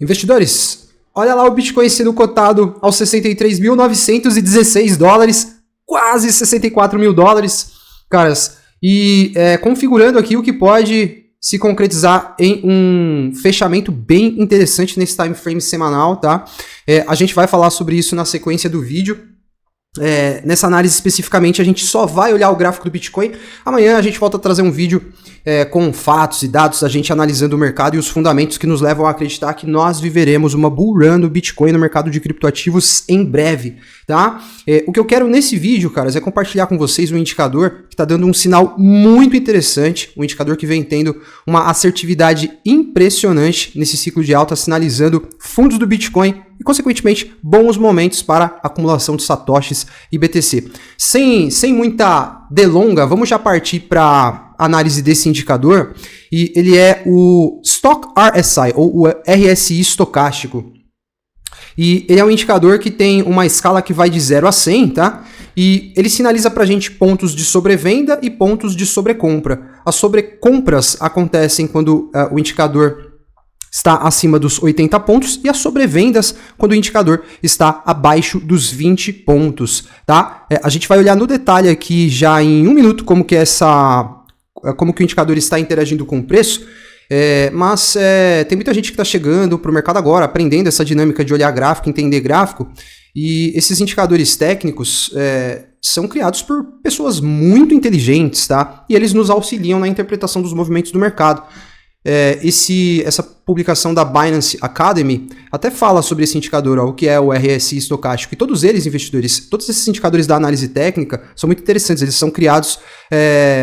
Investidores, olha lá o Bitcoin sendo cotado aos 63.916 dólares, quase 64 mil dólares, caras, e configurando aqui o que pode se concretizar em um fechamento bem interessante nesse time frame semanal, tá? A gente vai falar sobre isso na sequência do vídeo. Nessa análise especificamente a gente só vai olhar o gráfico do Bitcoin. Amanhã a gente volta a trazer um vídeo com fatos e dados, a gente analisando o mercado e os fundamentos que nos levam a acreditar que nós viveremos uma bull run do Bitcoin no mercado de criptoativos em breve, tá? O que eu quero nesse vídeo, caras, é compartilhar com vocês um indicador que está dando um sinal muito interessante, um indicador que vem tendo uma assertividade impressionante nesse ciclo de alta, sinalizando fundos do Bitcoin e, consequentemente, bons momentos para acumulação de satoshis e BTC. Sem muita delonga, vamos já partir para análise desse indicador, e ele é o Stock RSI, ou o RSI estocástico. E ele é um indicador que tem uma escala que vai de 0 a 100, tá? E ele sinaliza pra gente pontos de sobrevenda e pontos de sobrecompra. As sobrecompras acontecem quando o indicador está acima dos 80 pontos e as sobrevendas quando o indicador está abaixo dos 20 pontos, tá? A gente vai olhar no detalhe aqui já em um minuto como que como que o indicador está interagindo com o preço, mas tem muita gente que está chegando para o mercado agora, aprendendo essa dinâmica de olhar gráfico, entender gráfico, e esses indicadores técnicos são criados por pessoas muito inteligentes, tá? E eles nos auxiliam na interpretação dos movimentos do mercado. Essa publicação da Binance Academy até fala sobre esse indicador, o que é o RSI estocástico, e todos eles, investidores, todos esses indicadores da análise técnica são muito interessantes, eles são criados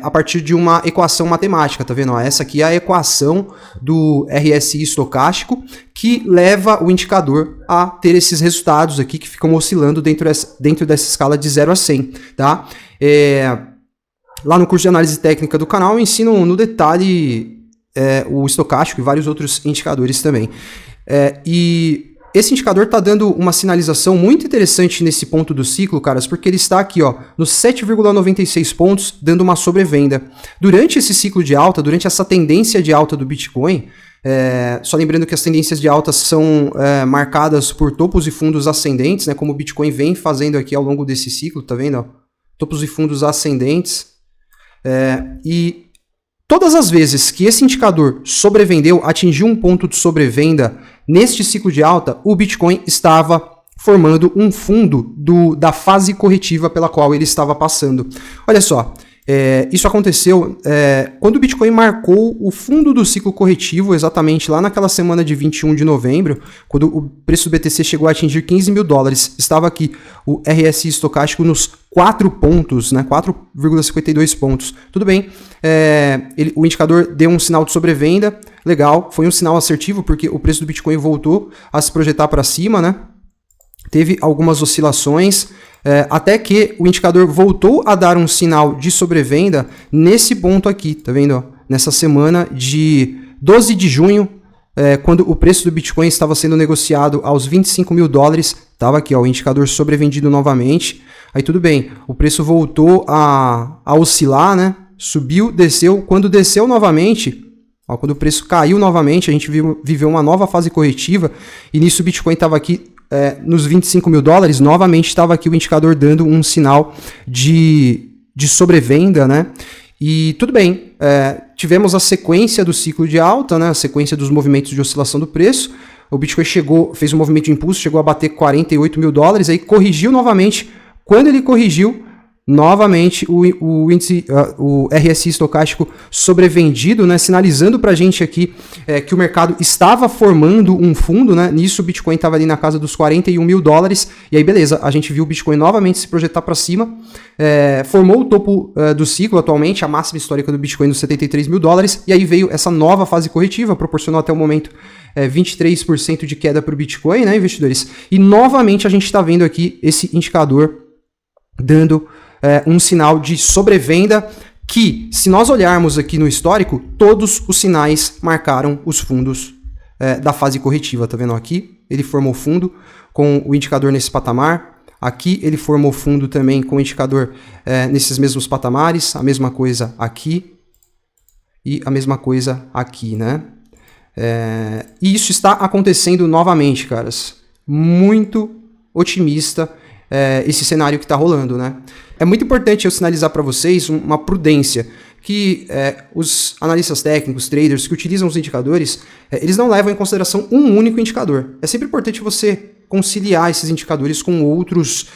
a partir de uma equação matemática, tá vendo? Essa aqui é a equação do RSI estocástico que leva o indicador a ter esses resultados aqui que ficam oscilando dentro dessa escala de 0 a 100, tá? Lá no curso de análise técnica do canal eu ensino no detalhe o estocástico e vários outros indicadores também. E esse indicador está dando uma sinalização muito interessante nesse ponto do ciclo, caras, porque ele está aqui, ó, nos 7,96 pontos, dando uma sobrevenda. Durante esse ciclo de alta, durante essa tendência de alta do Bitcoin, só lembrando que as tendências de alta são marcadas por topos e fundos ascendentes, né, como o Bitcoin vem fazendo aqui ao longo desse ciclo, tá vendo? Ó? Topos e fundos ascendentes. E todas as vezes que esse indicador sobrevendeu, atingiu um ponto de sobrevenda neste ciclo de alta, o Bitcoin estava formando um fundo da fase corretiva pela qual ele estava passando. Olha só, isso aconteceu quando o Bitcoin marcou o fundo do ciclo corretivo, exatamente lá naquela semana de 21 de novembro, quando o preço do BTC chegou a atingir 15 mil dólares. Estava aqui o RSI estocástico nos 4 pontos, né, 4,52 pontos. Tudo bem, o indicador deu um sinal de sobrevenda, legal, foi um sinal assertivo porque o preço do Bitcoin voltou a se projetar para cima, né? Teve algumas oscilações, até que o indicador voltou a dar um sinal de sobrevenda nesse ponto aqui, tá vendo? Ó? Nessa semana de 12 de junho, quando o preço do Bitcoin estava sendo negociado aos 25 mil dólares, estava aqui, ó, o indicador sobrevendido novamente. Aí tudo bem, o preço voltou a oscilar, né? Subiu, desceu. Quando desceu novamente, ó, quando o preço caiu novamente, a gente viveu uma nova fase corretiva, e nisso o Bitcoin estava aqui nos 25 mil dólares, novamente estava aqui o indicador dando um sinal de sobrevenda, né? E tudo bem, tivemos a sequência do ciclo de alta, né? A sequência dos movimentos de oscilação do preço. O Bitcoin fez um movimento de impulso, chegou a bater 48 mil dólares, aí corrigiu novamente. Quando ele corrigiu, novamente o índice, o RSI estocástico sobrevendido, né, sinalizando para a gente aqui que o mercado estava formando um fundo, né? Nisso o Bitcoin estava ali na casa dos 41 mil dólares, e aí beleza, a gente viu o Bitcoin novamente se projetar para cima, formou o topo do ciclo atualmente, a máxima histórica do Bitcoin dos 73 mil dólares, e aí veio essa nova fase corretiva, proporcionou até o momento 23% de queda para o Bitcoin, né, investidores? E novamente a gente está vendo aqui esse indicador dando um sinal de sobrevenda que, se nós olharmos aqui no histórico, todos os sinais marcaram os fundos da fase corretiva. Tá vendo aqui? Ele formou fundo com o indicador nesse patamar. Aqui ele formou fundo também com o indicador nesses mesmos patamares. A mesma coisa aqui e a mesma coisa aqui, né? E isso está acontecendo novamente, caras. Muito otimista esse cenário que está rolando, né? É muito importante eu sinalizar para vocês uma prudência, que os analistas técnicos, traders que utilizam os indicadores, eles não levam em consideração um único indicador. É sempre importante você conciliar esses indicadores com outros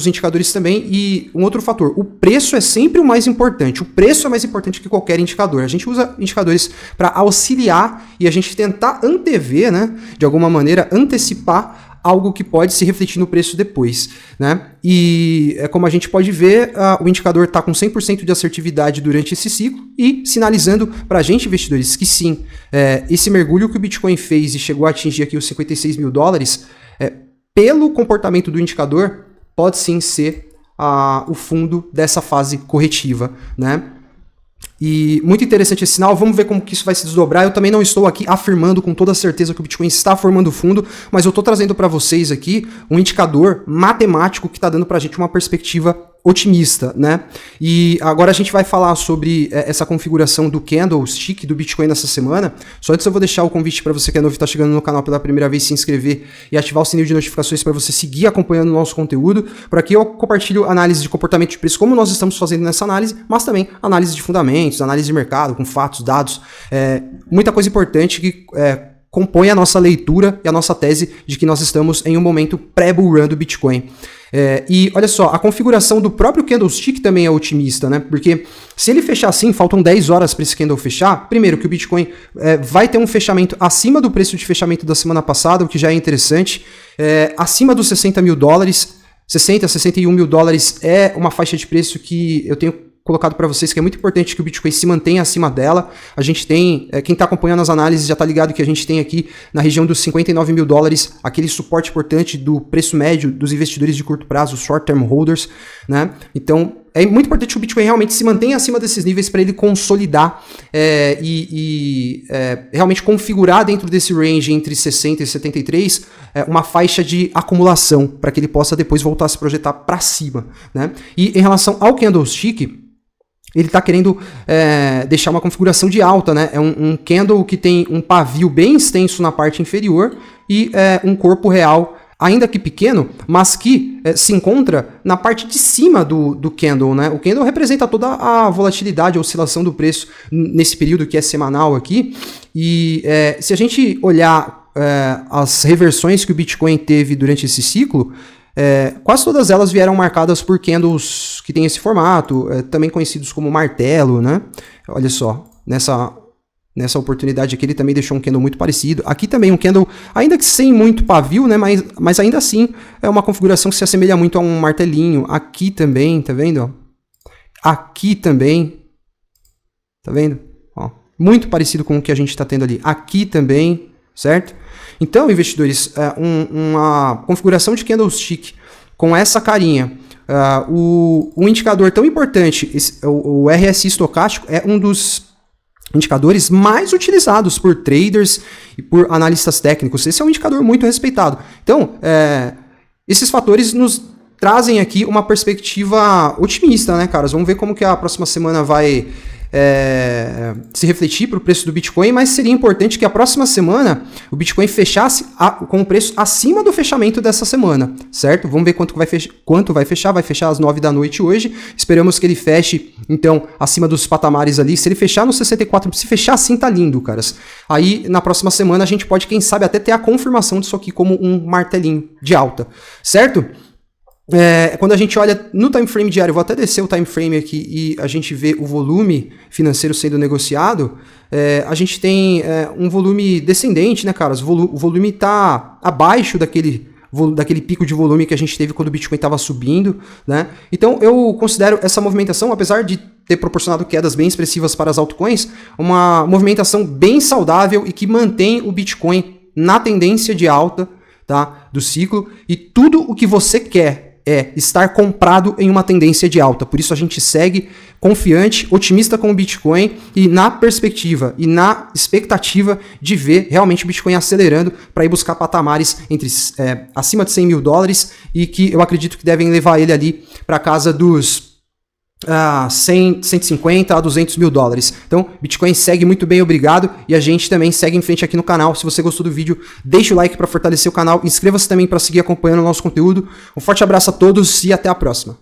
indicadores também. E um outro fator, o preço é sempre o mais importante. O preço é mais importante que qualquer indicador. A gente usa indicadores para auxiliar e a gente tentar antever, né, de alguma maneira, antecipar algo que pode se refletir no preço depois, né? E como a gente pode ver, o indicador está com 100% de assertividade durante esse ciclo e sinalizando para a gente, investidores, que sim, esse mergulho que o Bitcoin fez e chegou a atingir aqui os 56 mil dólares, pelo comportamento do indicador, pode sim ser o fundo dessa fase corretiva, né? E muito interessante esse sinal, vamos ver como que isso vai se desdobrar. Eu também não estou aqui afirmando com toda certeza que o Bitcoin está formando fundo, mas eu estou trazendo para vocês aqui um indicador matemático que está dando para a gente uma perspectiva otimista, né? E agora a gente vai falar sobre essa configuração do candlestick do Bitcoin nessa semana. Só antes eu vou deixar o convite para você que é novo e está chegando no canal pela primeira vez, se inscrever e ativar o sininho de notificações para você seguir acompanhando o nosso conteúdo. Por aqui eu compartilho análise de comportamento de preço, como nós estamos fazendo nessa análise, mas também análise de fundamentos, análise de mercado, com fatos, dados, muita coisa importante que compõe a nossa leitura e a nossa tese de que nós estamos em um momento pré-bull run do Bitcoin. E olha só, a configuração do próprio candlestick também é otimista, né? Porque se ele fechar assim, faltam 10 horas para esse candle fechar, primeiro que o Bitcoin vai ter um fechamento acima do preço de fechamento da semana passada, o que já é interessante, acima dos 60 mil dólares, 60, 61 mil dólares é uma faixa de preço que eu tenho colocado para vocês que é muito importante que o Bitcoin se mantenha acima dela. A gente tem, quem está acompanhando as análises já está ligado que a gente tem aqui na região dos 59 mil dólares, aquele suporte importante do preço médio dos investidores de curto prazo, short term holders, né? Então, é muito importante que o Bitcoin realmente se mantenha acima desses níveis para ele consolidar realmente configurar dentro desse range entre 60 e 73 uma faixa de acumulação, para que ele possa depois voltar a se projetar para cima, né? E em relação ao candlestick, ele está querendo deixar uma configuração de alta, né? É um candle que tem um pavio bem extenso na parte inferior e um corpo real, ainda que pequeno, mas que se encontra na parte de cima do candle, né? O candle representa toda a volatilidade, a oscilação do preço nesse período que é semanal aqui. E se a gente olhar as reversões que o Bitcoin teve durante esse ciclo, quase todas elas vieram marcadas por candles que têm esse formato, também conhecidos como martelo, né? Olha só, nessa oportunidade aqui ele também deixou um candle muito parecido. Aqui também um candle, ainda que sem muito pavio, né? Mas ainda assim é uma configuração que se assemelha muito a um martelinho. Aqui também, tá vendo? Aqui também, tá vendo? Ó, muito parecido com o que a gente está tendo ali. Aqui também, certo? Então, investidores, uma configuração de candlestick com essa carinha, um indicador tão importante, o RSI estocástico é um dos indicadores mais utilizados por traders e por analistas técnicos. Esse é um indicador muito respeitado. Então, esses fatores nos trazem aqui uma perspectiva otimista, né, caras? Vamos ver como que a próxima semana vai se refletir para o preço do Bitcoin, mas seria importante que a próxima semana o Bitcoin fechasse com o preço acima do fechamento dessa semana, certo? Vamos ver quanto vai fechar às 9 da noite hoje, esperamos que ele feche, então, acima dos patamares ali. Se ele fechar no 64, se fechar assim tá lindo, caras. Aí, na próxima semana, a gente pode, quem sabe, até ter a confirmação disso aqui como um martelinho de alta, certo? Quando a gente olha no time frame diário, vou até descer o time frame aqui e a gente vê o volume financeiro sendo negociado, a gente tem um volume descendente, né, caras? O volume está abaixo daquele pico de volume que a gente teve quando o Bitcoin estava subindo, né? Então eu considero essa movimentação, apesar de ter proporcionado quedas bem expressivas para as altcoins, uma movimentação bem saudável e que mantém o Bitcoin na tendência de alta, tá, do ciclo, e tudo o que você quer é estar comprado em uma tendência de alta. Por isso a gente segue confiante, otimista com o Bitcoin e na perspectiva e na expectativa de ver realmente o Bitcoin acelerando para ir buscar patamares acima de 100 mil dólares e que eu acredito que devem levar ele ali para casa dos 100, 150 a 200 mil dólares. Então, Bitcoin segue muito bem, obrigado. E a gente também segue em frente aqui no canal. Se você gostou do vídeo, deixa o like para fortalecer o canal. Inscreva-se também para seguir acompanhando o nosso conteúdo. Um forte abraço a todos e até a próxima.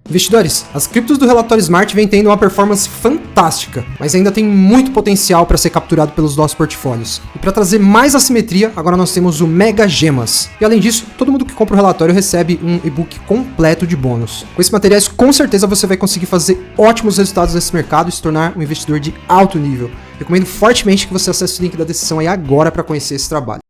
Investidores, as criptos do relatório Smart vêm tendo uma performance fantástica, mas ainda tem muito potencial para ser capturado pelos nossos portfólios. E para trazer mais assimetria, agora nós temos o Mega Gemas. E além disso, todo mundo que compra o relatório recebe um e-book completo de bônus. Com esses materiais, com certeza você vai conseguir fazer ótimos resultados nesse mercado e se tornar um investidor de alto nível. Recomendo fortemente que você acesse o link da descrição aí agora para conhecer esse trabalho.